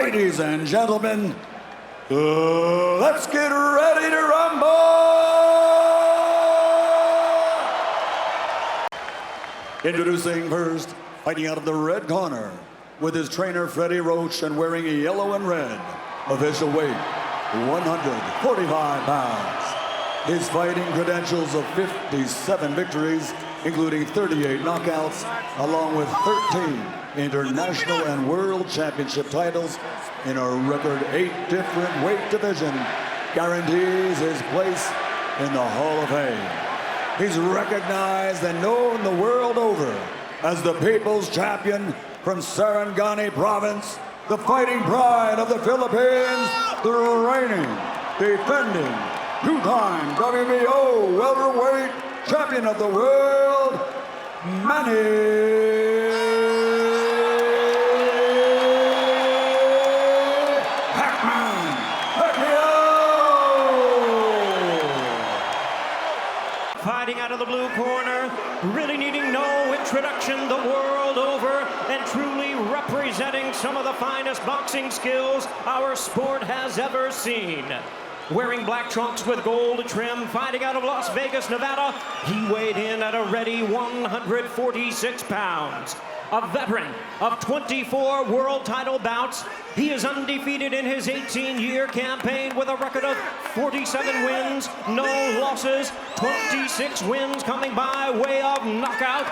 Ladies and gentlemen, let's get ready to rumble! Introducing first, fighting out of the red corner, with his trainer Freddie Roach and wearing yellow and red. Official weight, 145 pounds. His fighting credentials of 57 victories, including 38 knockouts, along with 13 international and world championship titles in a record 8 different weight divisions, guarantees his place in the Hall of Fame. He's recognized and known the world over as the People's Champion from Sarangani Province, the fighting pride of the Philippines, the reigning, defending, two-time WBO welterweight champion of the world, Manny Pacquiao. Fighting out of the blue corner, really needing no introduction the world over, and truly representing some of the finest boxing skills our sport has ever seen. Wearing black trunks with gold trim, fighting out of Las Vegas, Nevada, he weighed in at a ready 146 pounds. A veteran of 24 world title bouts, he is undefeated in his 18-year campaign with a record of 47 wins, no losses, 26 wins coming by way of knockout.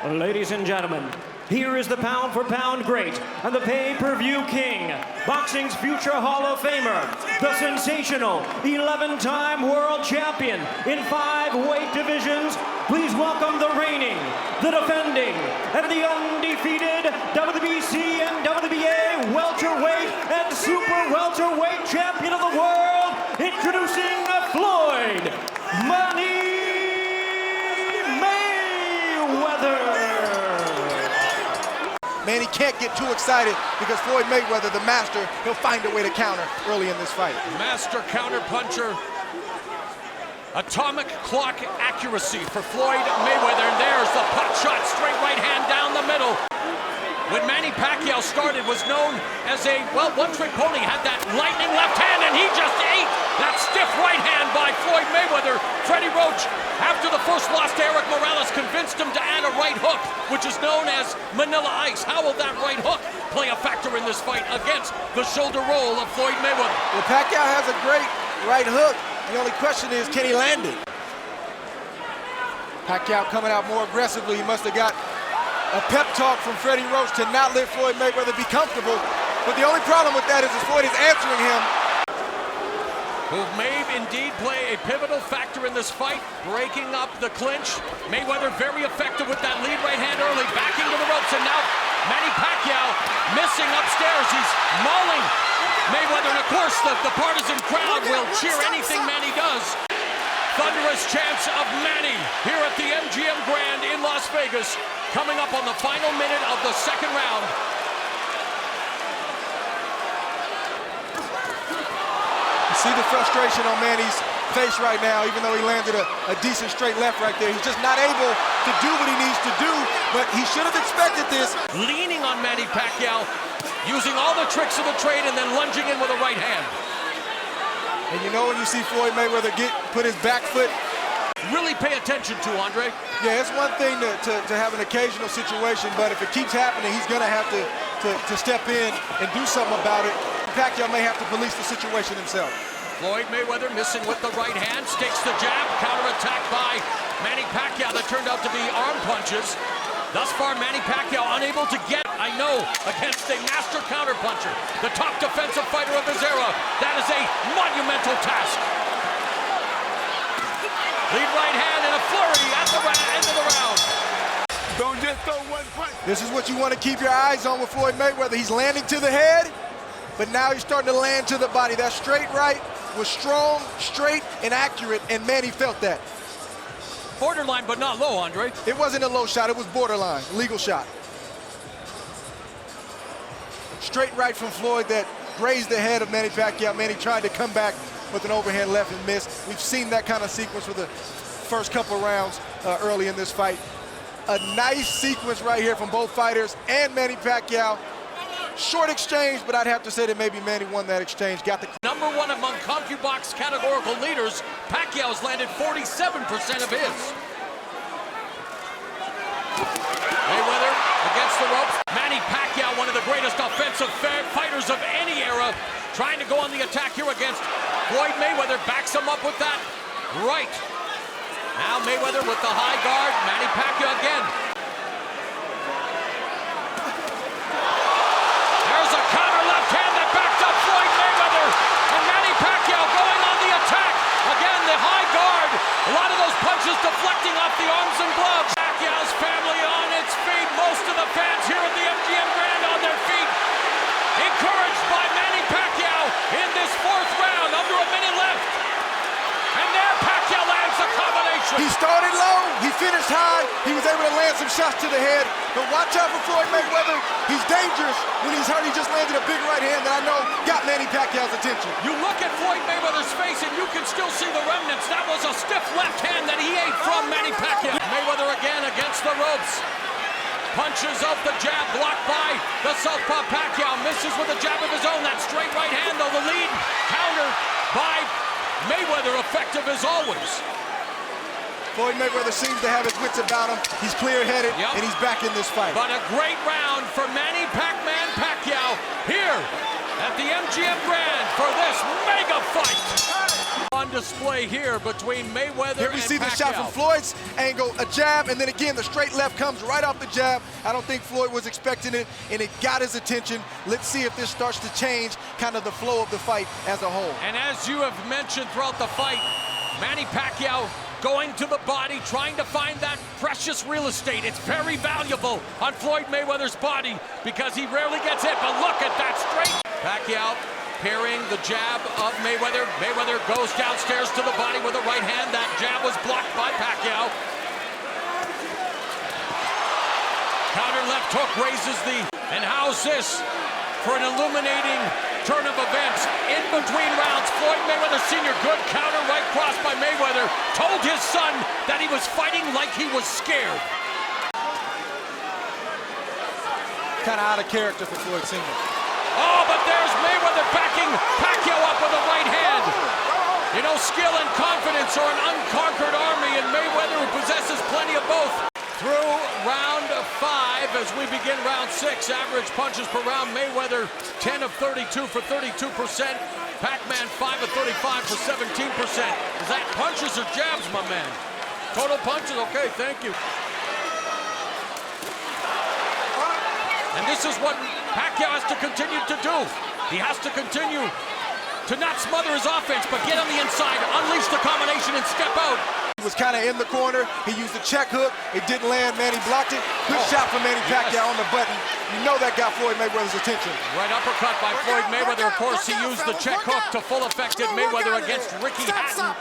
Ladies and gentlemen, here is the pound-for-pound great and the pay-per-view king, boxing's future Hall of Famer, the sensational 11-time world champion in 5 weight divisions. Please welcome the reigning, the defending, and the undefeated WBC and WBA welterweight and super welterweight champion of the world, introducing Floyd Mayweather. Manny can't get too excited because Floyd Mayweather, the master, he'll find a way to counter early in this fight. Master counter puncher. Atomic clock accuracy for Floyd Mayweather. And there's the pot shot, straight right hand down the middle. When Manny Pacquiao started, was known as a, well, one-trick pony, had that lightning left hand, and he just ate that stiff right hand by Floyd Mayweather. Freddie Roach, after the first loss to Eric Morales, convinced him to add a right hook, which is known as Manila Ice. How will that right hook play a factor in this fight against the shoulder roll of Floyd Mayweather? Well, Pacquiao has a great right hook. The only question is, can he land it? Pacquiao coming out more aggressively. He must have got a pep talk from Freddie Roach to not let Floyd Mayweather be comfortable. But the only problem with that is Floyd is answering him. Who may indeed play a pivotal factor in this fight, breaking up the clinch. Mayweather very effective with that lead right hand early, backing to the ropes, and now Manny Pacquiao missing upstairs. He's mauling Mayweather, and of course the partisan crowd will cheer anything Manny does. Thunderous chants of Manny here at the MGM Grand in Las Vegas, coming up on the final minute of the second round. You see the frustration on Manny's face right now, even though he landed a decent straight left right there. He's just not able to do what he needs to do, but he should have expected this. Leaning on Manny Pacquiao, using all the tricks of the trade and then lunging in with a right hand. And you know when you see Floyd Mayweather put his back foot. Really pay attention to, Andre. Yeah, it's one thing to have an occasional situation, but if it keeps happening, he's gonna have to step in and do something about it. Pacquiao may have to police the situation himself. Floyd Mayweather missing with the right hand, stakes the jab, counterattack by Manny Pacquiao that turned out to be arm punches. Thus far, Manny Pacquiao unable to get, I know, against a master counterpuncher, the top defensive fighter of his era. That is a monumental task. Lead right hand and a flurry at the end of the round. Don't just throw one punch. This is what you want to keep your eyes on with Floyd Mayweather. He's landing to the head, but now he's starting to land to the body. That straight right was strong, straight, and accurate, and Manny felt that. Borderline, but not low, Andre. It wasn't a low shot, it was borderline, legal shot. Straight right from Floyd that grazed the head of Manny Pacquiao. Manny tried to come back with an overhand left and missed. We've seen that kind of sequence for the first couple rounds early in this fight. A nice sequence right here from both fighters and Manny Pacquiao. Short exchange, but I'd have to say that maybe Manny won that exchange. Got the Number one among CompuBox categorical leaders, Pacquiao has landed 47% of his. Mayweather against the ropes. Manny Pacquiao, one of the greatest offensive fighters of any era, trying to go on the attack here against Floyd Mayweather. Backs him up with that right. Now Mayweather with the high guard. Manny Pacquiao again. There's a counter left hand that backed up Floyd Mayweather. And Manny Pacquiao going on the attack. Again, the high guard. A lot of those punches deflecting off the arms and gloves. Pacquiao's family on its feet. Most of the fans here at the MGM Grand on their feet. Encouraged by Manny Pacquiao in this fourth round. Under a minute left. And there Pacquiao lands a combination. He started low, he finished high, he was able to land some shots to the head. But watch out for Floyd Mayweather. He's dangerous when he's hurt. He just landed a big right hand that I know got Manny Pacquiao's attention. You look at Floyd Mayweather's face and you can still see the remnants. That was a stiff left hand that he ate from Manny Pacquiao. Mayweather again against the ropes. Punches out the jab, blocked by the southpaw Pacquiao. Misses with a jab of his own. That straight right hand, though, the lead countered by Mayweather, effective as always. Floyd Mayweather seems to have his wits about him. He's clear-headed, and he's back in this fight. But a great round for Manny Pac-Man Pacquiao here at the MGM Grand for this mega fight. On display here between Mayweather Here we and see the Pacquiao. shot from Floyd's angle, a jab, and then again the straight left comes right off the jab. I don't think Floyd was expecting it, and it got his attention. Let's see if this starts to change kind of the flow of the fight as a whole. And as you have mentioned throughout the fight, Manny Pacquiao going to the body, trying to find that precious real estate. It's very valuable on Floyd Mayweather's body because he rarely gets hit, but look at that straight. Pacquiao parrying the jab of Mayweather. Mayweather goes downstairs to the body with a right hand. That jab was blocked by Pacquiao. Counter left hook raises the... And how's this for an illuminating turn of events? In between rounds, Floyd Mayweather Sr., good counter, right cross by Mayweather, told his son that he was fighting like he was scared. Kind of out of character for Floyd Sr. Oh, but there's Mayweather backing Pacquiao up with a right hand. You know, skill and confidence are an unconquered army, and Mayweather who possesses plenty of both. Through round 5 as we begin round 6. Average punches per round. Mayweather 10 of 32 for 32%. Pac-Man 5 of 35 for 17%. Is that punches or jabs, my man? Total punches? Okay, thank you. And this is what Pacquiao has to continue to do. He has to continue to not smother his offense, but get on the inside, unleash the combination, and step out. He was kind of in the corner. He used a check hook. It didn't land. Manny blocked it. Good shot from Manny Pacquiao on the button. You know that got Floyd Mayweather's attention. Right uppercut by Floyd Mayweather. Of course, he used the check hook to full effect in Mayweather against Ricky Hatton.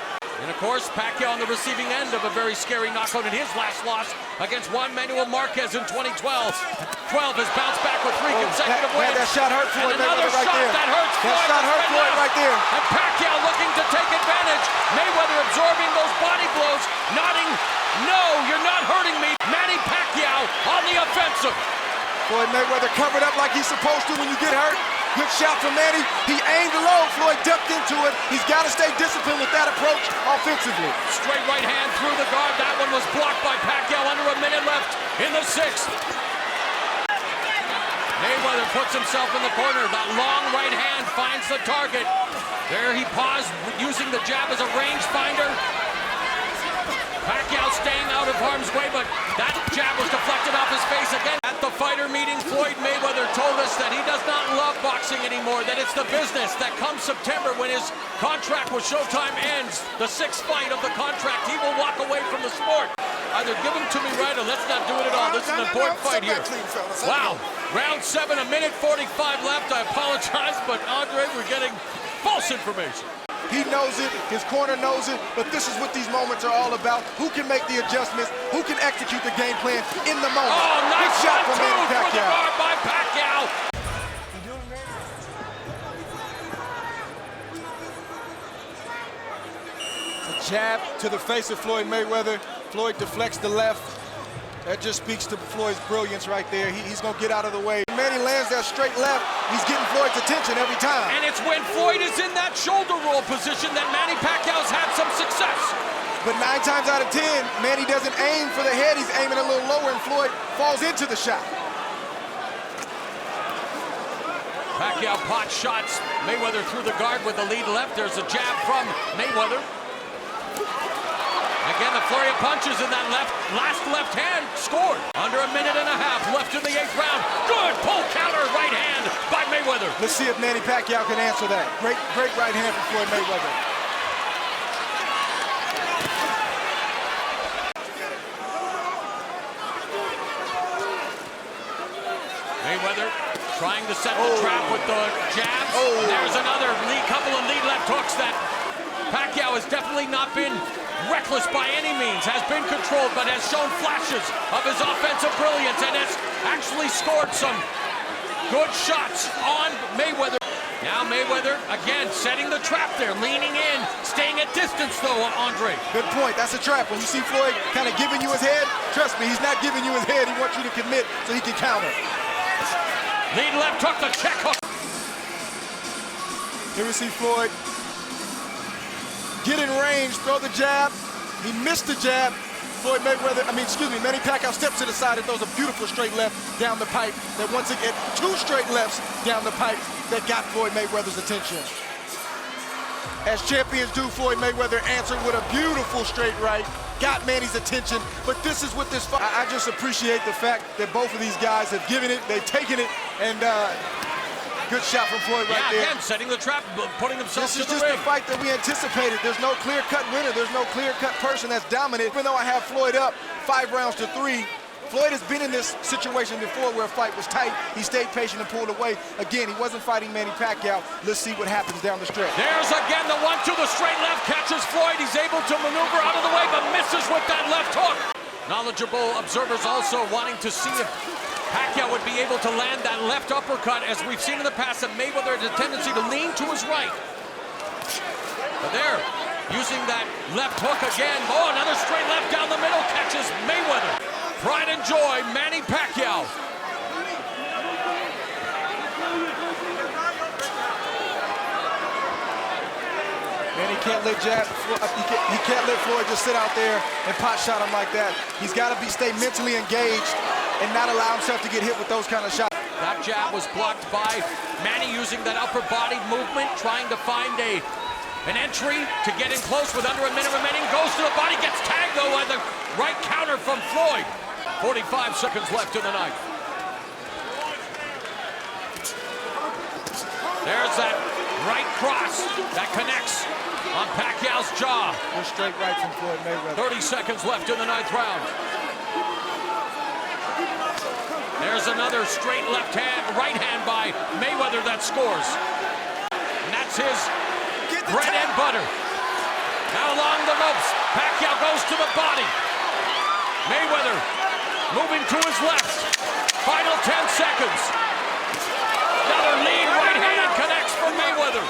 And of course, Pacquiao on the receiving end of a very scary knockout in his last loss against Juan Manuel Marquez in 2012. 12 has bounced back with 3 consecutive wins. That shot hurt Floyd Mayweather right there. That hurts Floyd. That shot hurt Floyd right there. And Pacquiao looking to take advantage. Mayweather absorbing those body blows, nodding, no, you're not hurting me. Manny Pacquiao on the offensive. Floyd Mayweather covered up like he's supposed to when you get hurt. Good shot from Manny. He aimed low. Floyd ducked into it. He's got to stay disciplined with that approach offensively. Straight right hand through the guard. That one was blocked by Pacquiao. Under a minute left in the 6th. Mayweather puts himself in the corner. That long right hand finds the target. There he paused, using the jab as a range finder. Pacquiao staying out of harm's way, but that jab was deflected off his face again. At the fighter meeting, Floyd Mayweather told us that he does not love boxing anymore, that it's the business, that come September when his contract with Showtime ends, the 6th fight of the contract, he will walk away from the sport. Either give him to me right or let's not do it at all. This is an important fight here. Wow, round 7, a minute 45 left. I apologize, but Andre, we're getting false information. He knows it, his corner knows it, but this is what these moments are all about. Who can make the adjustments? Who can execute the game plan in the moment? Oh, nice good shot from Manny Pacquiao. Pacquiao. Guard by Pacquiao. A jab to the face of Floyd Mayweather. Floyd deflects the left. That just speaks to Floyd's brilliance right there. He's going to get out of the way. Manny lands that straight left. He's getting Floyd's attention every time. And it's when Floyd is in that shoulder roll position that Manny Pacquiao's had some success. But 9 times out of 10, Manny doesn't aim for the head. He's aiming a little lower, and Floyd falls into the shot. Pacquiao pot shots Mayweather through the guard with the lead left. There's a jab from Mayweather. Again, the flurry of punches in that last left hand scored. Under a minute and a half left in the 8th round. Good pull counter right hand by Mayweather. Let's see if Manny Pacquiao can answer that. Great right hand from Floyd Mayweather. Mayweather trying to set the trap with the jabs. There's another couple of lead left hooks that Pacquiao has definitely not been reckless by any means, has been controlled, but has shown flashes of his offensive brilliance and has actually scored some good shots on Mayweather. Now Mayweather, again, setting the trap there, leaning in, staying at distance though, Andre. Good point, that's a trap. When you see Floyd kind of giving you his head, trust me, he's not giving you his head. He wants you to commit so he can counter. Lead left hook, the check hook. Here we see Floyd get in range, throw the jab. He missed the jab. Manny Pacquiao steps to the side and throws a beautiful straight left down the pipe. That once again, 2 straight lefts down the pipe that got Floyd Mayweather's attention. As champions do, Floyd Mayweather answered with a beautiful straight right, got Manny's attention, but this is what this fight. I just appreciate the fact that both of these guys have given it, they've taken it, and good shot from Floyd right there. Again, setting the trap, putting himself to the ring. This is just the fight that we anticipated. There's no clear-cut winner. There's no clear-cut person that's dominant. Even though I have Floyd up 5 rounds to 3, Floyd has been in this situation before where a fight was tight. He stayed patient and pulled away. Again, he wasn't fighting Manny Pacquiao. Let's see what happens down the stretch. There's again the 1-2, the straight left catches Floyd. He's able to maneuver out of the way, but misses with that left hook. Knowledgeable observers also wanting to see if Pacquiao would be able to land that left uppercut. As we've seen in the past, that Mayweather has a tendency to lean to his right. But there, using that left hook again. Another straight left down the middle catches Mayweather. Pride and joy, Manny Pacquiao. Manny can't let he can't let Floyd just sit out there and pot shot him like that. He's got to stay mentally engaged and not allow himself to get hit with those kind of shots. That jab was blocked by Manny using that upper body movement, trying to find an entry to get in close with under a minute remaining. Goes to the body, gets tagged though by the right counter from Floyd. 45 seconds left in the ninth. There's that right cross that connects on Pacquiao's jaw. Good straight right from Floyd Mayweather. 30 seconds left in the 9th round. There's another straight right hand by Mayweather that scores. And that's his bread and butter. Now along the ropes, Pacquiao goes to the body. Mayweather moving to his left. Final 10 seconds. Another lead right hand connects for Mayweather.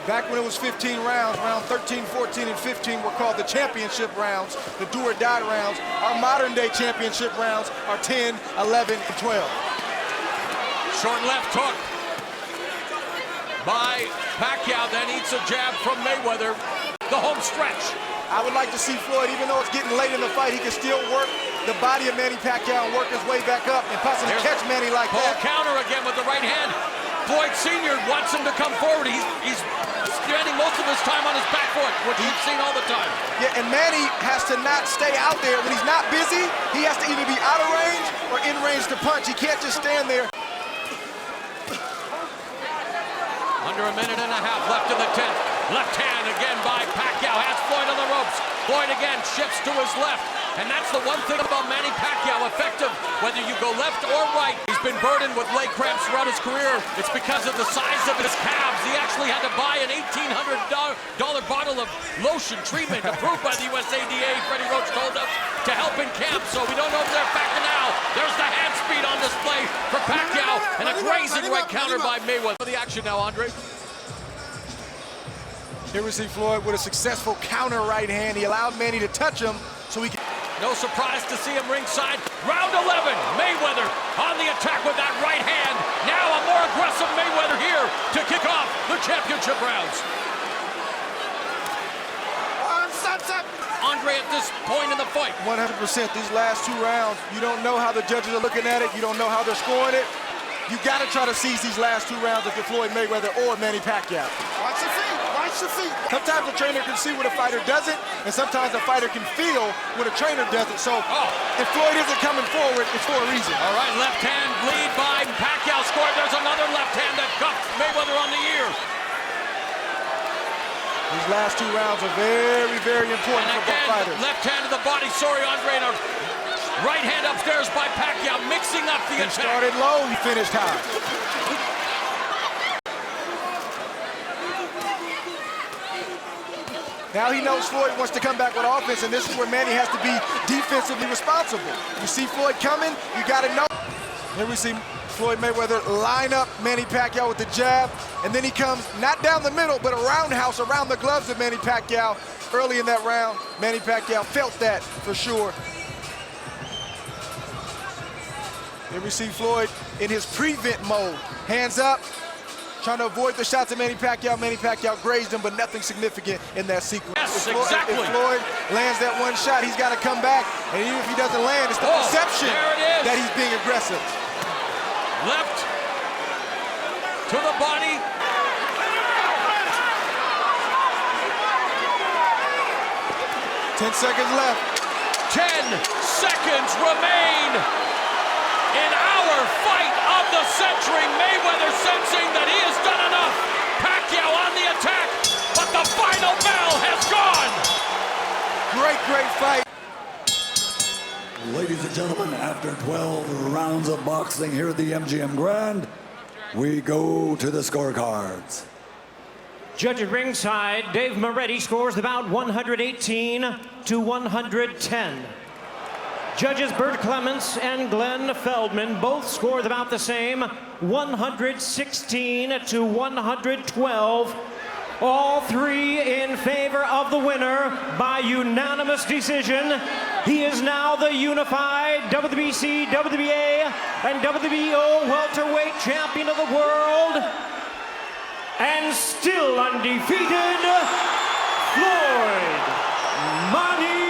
Back when it was 15 rounds, round 13, 14, and 15 were called the championship rounds, the do or die rounds. Our modern day championship rounds are 10, 11, and 12. Short left hook by Pacquiao, then eats a jab from Mayweather. The home stretch. I would like to see Floyd, even though it's getting late in the fight, he can still work the body of Manny Pacquiao and work his way back up and possibly catch Manny like that. Counter again with the right hand. Floyd Sr. wants him to come forward. He's spending most of his time on his back foot, which we've seen all the time. Yeah, and Manny has to not stay out there. When he's not busy, he has to either be out of range or in range to punch. He can't just stand there. Under a minute and a half left in the 10th. Left hand again by Pacquiao. Has Floyd on the ropes. Floyd again shifts to his left. And that's the one thing about Manny Pacquiao, effective whether you go left or right. He's been burdened with leg cramps throughout his career. It's because of the size of his calves. He actually had to buy an $1,800 bottle of lotion treatment approved by the USADA, Freddie Roach told us, to help in camp. So we don't know if they're back now. There's the hand speed on display for Pacquiao, and a grazing right counter by Mayweather. For the action now, Andre. Here we see Floyd with a successful counter right hand. He allowed Manny to touch him so he could. No surprise to see him ringside. Round 11, Mayweather on the attack with that right hand. Now a more aggressive Mayweather here to kick off the championship rounds. Andre at this point in the fight. 100% these last 2 rounds, you don't know how the judges are looking at it. You don't know how they're scoring it. You got to try to seize these last 2 rounds if you're Floyd Mayweather or Manny Pacquiao. Watch your feet, watch your feet. Sometimes a trainer can see what a fighter doesn't, and sometimes a fighter can feel what a trainer doesn't. So if Floyd isn't coming forward, it's for a reason. All right, left hand lead by Pacquiao scored. There's another left hand that cuffed Mayweather on the ear. These last 2 rounds are very, very important for both fighters. Left hand to the body. Sorry, Andre. And a right hand upstairs by Pacquiao, mixing up the attack. He started low, he finished high. Now he knows Floyd wants to come back with offense, and this is where Manny has to be defensively responsible. You see Floyd coming, you got to know. Here we see Floyd Mayweather line up Manny Pacquiao with the jab, and then he comes not down the middle, but a roundhouse around the gloves of Manny Pacquiao. Early in that round, Manny Pacquiao felt that for sure. Here we see Floyd in his prevent mode. Hands up, trying to avoid the shots of Manny Pacquiao. Manny Pacquiao grazed him, but nothing significant in that sequence. Yes, If exactly. If Floyd lands that 1 shot, he's got to come back. And even if he doesn't land, it's the perception that he's being aggressive. Left to the body. 10 seconds left. 10 seconds remain in our fight of the century. Mayweather sensing that he has done enough. Pacquiao on the attack, but the final bell has gone. Great, great fight. Ladies and gentlemen, after 12 rounds of boxing here at the MGM Grand, we go to the scorecards. Judge at ringside, Dave Moretti scores about 118 to 110. Judges Bert Clements and Glenn Feldman both scored about the same, 116 to 112. All 3 in favor of the winner by unanimous decision. He is now the unified WBC, WBA, and WBO welterweight champion of the world, and still undefeated, Floyd Money